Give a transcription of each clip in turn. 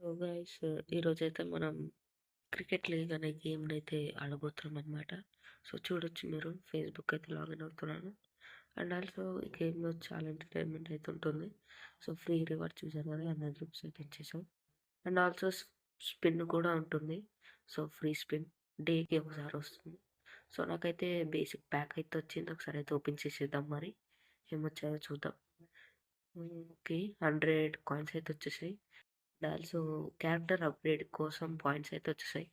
So guys, ఈరోజైతే మనం cricket league అనే గేమ్‌నైతే ఆడబోతున్నామనమాట. సో చూడొచ్చు మీరు ఫేస్‌బుక్ అయితే లాగిన్ అవుతున్నాను. అండ్ ఆల్సో ఈ గేమ్‌లో చాలా ఎంటర్‌టైన్‌మెంట్ అయితే ఉంటుంది. సో ఫ్రీ రివార్డ్స్ చూసారు కదా! 100 రూపీస్ అయితే ఇచ్చేసాం. అండ్ ఆల్సో స్పిన్ కూడా ఉంటుంది. సో ఫ్రీ స్పిన్ డేకి ఒకసారి వస్తుంది. సో నాకైతే బేసిక్ ప్యాక్ అయితే వచ్చింది. ఒకసారి అయితే ఓపెన్ చేసేద్దాం మరి. ఏమొచ్చాయో చూద్దాం. ఓకే. 100 కాయిన్స్ అయితే వచ్చేసాయి. అండ్ ఆల్సో క్యారెక్టర్ అప్‌గ్రేడ్ కోసం పాయింట్స్ అయితే వచ్చేసాయి.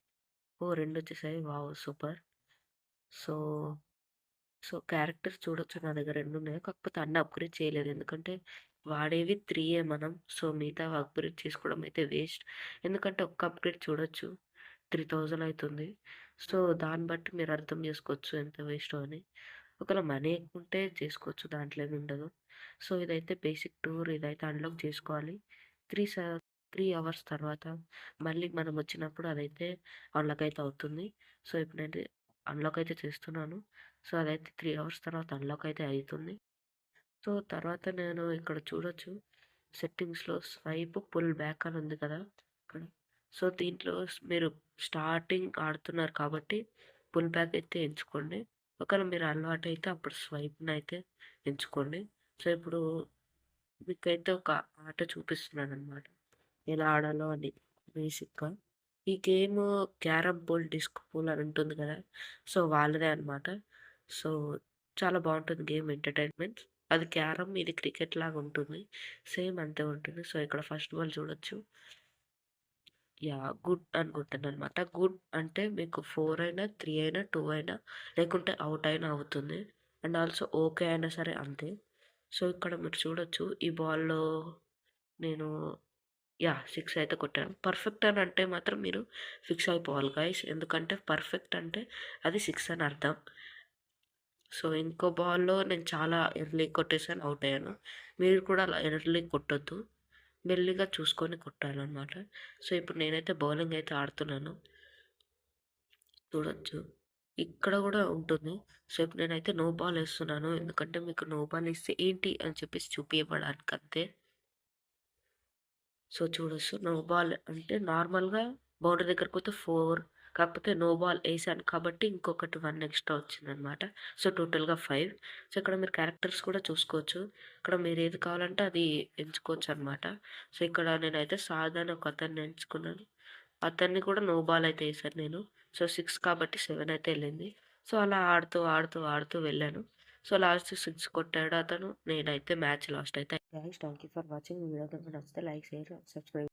ఓహ్! 2 వచ్చేసాయి. వావ్! సూపర్. సో, క్యారెక్టర్స్ చూడొచ్చు నా దగ్గర 2 ఉన్నాయి. కాకపోతే అన్ని అప్‌గ్రేడ్ చేయలేదు. ఎందుకంటే వాడేవి 3 మనం. సో, మిగతావి అప్‌గ్రేడ్ చేసుకోవడం అయితే వేస్ట్. ఎందుకంటే ఒక్క అప్‌గ్రేడ్ చూడొచ్చు. 3000 అయితుంది. సో, దాన్ని బట్టి మీరు అర్థం చేసుకోవచ్చు ఎంత వేస్టో అని. ఒకవేళ మనీ ఎక్కువుంటే చేసుకోవచ్చు. దాంట్లో ఏమి ఉండదు. సో, ఇదైతే బేసిక్ టూర్ ఇదైతే అన్‌లాక్ చేసుకోవాలి. 3 స 3 అవర్స్ తర్వాత మళ్ళీ మనం వచ్చినప్పుడు అదైతే అన్‌లాక్ అయితే అవుతుంది. సో, ఇప్పుడు నేను అన్‌లాక్ అయితే చేస్తున్నాను. సో, అదైతే 3 అవర్స్ తర్వాత అన్‌లాక్ అయితే అయితుంది. సో, తర్వాత నేను ఇక్కడ చూడొచ్చు సెట్టింగ్స్‌లో స్వైప్ పుల్ బ్యాక్ అని ఉంది కదా! ఇక్కడ. సో, దీంట్లో మీరు స్టార్టింగ్ ఆడుతున్నారు కాబట్టి పుల్ బ్యాక్ అయితే ఎంచుకోండి. ఒకవేళ మీరు అలవాటైతే అప్పుడు స్వైప్‌నయితే ఎంచుకోండి. సో, ఇప్పుడు మీకైతే ఒక ఆట చూపిస్తున్నాననమాట. ఎలా ఆడాలో అని బేసిక్‌గా. ఈ game carrom board disc pool అని ఉంటుంది కదా! సో, వాళ్ళదే అనమాట. సో, చాలా బావుంటుంది గేమ్ ఎంటర్‌టైన్‌మెంట్. అది క్యారమ్, ఇది క్రికెట్ లాగా ఉంటుంది. సేమ్ అంతే ఉంటుంది. సో, ఇక్కడ ఫస్ట్ బాల్ చూడొచ్చు. గుడ్ అనుకుంటాననమాట. గుడ్ అంటే మీకు 4 అయినా, 3 అయినా, 2 అయినా లేకుంటే ఔట్ అయినా అవుతుంది. అండ్ ఆల్సో ఓకే అయినా సరే అంతే. సో, ఇక్కడ మీరు చూడొచ్చు ఈ బాల్‌లో నేను 6 అయితే కొట్టాను. పర్ఫెక్ట్ అని అంటే మాత్రం మీరు ఫిక్స్ అయిపోవాలి గైస్. ఎందుకంటే పర్ఫెక్ట్ అంటే అది 6 అని అర్థం. సో, ఇంకో బాల్‌లో నేను చాలా ఎర్లీ కొట్టేసాను, ఔట్ అయ్యాను. మీరు కూడా అలా ఎర్లీ కొట్టొద్దు. మెల్లిగా చూసుకొని కొట్టాలనమాట. సో, ఇప్పుడు నేనైతే బౌలింగ్ అయితే ఆడుతున్నాను. చూడొచ్చు. ఇక్కడ గూడా ఉంటుంది. సో, ఇప్పుడు నేనైతే నో బాల్ ఏస్తున్నాను. ఎందుకంటే మీకు నో బాల్ ఏస్తే ఏంటి అని చెప్పేసి చూపియబడానికంతే. సో, చూడొచ్చు. నో బాల్ అంటే నార్మల్‌గా బౌండరీ దగ్గరకి పోతే 4 కాకపోతే నో బాల్ ఏసాను కాబట్టి ఇంకొకటి 1 ఎక్స్‌ట్రా వచ్చిందనమాట. సో, టోటల్‌గా 5. సో, ఇక్కడ మీరు క్యారెక్టర్స్ కూడా చూసుకోవచ్చు. ఇక్కడ మీరు ఏది కావాలంటే అది ఎంచుకోవచ్చనమాట. సో, ఇక్కడ నేనైతే సాద్ అని ఒకతన్ని ఎంచుకున్నాను. అతన్ని కూడా నో బాల్ అయితే ఏసాను నేను. సో, 6 కాబట్టి 7 అయితే ఎళ్ళింది. సో, అలా ఆడుతూ, ఆడుతూ, ఆడుతూ వెళ్ళాను. సో, లాస్ట్ 6 కొట్టాడు అతను. నేనైతే మ్యాచ్ లాస్ట్ అయితే guys, thank you for watching. ఈ వీడియో కనుక నచ్చితే లైక్, షేర్, సబ్స్క్రైబ్.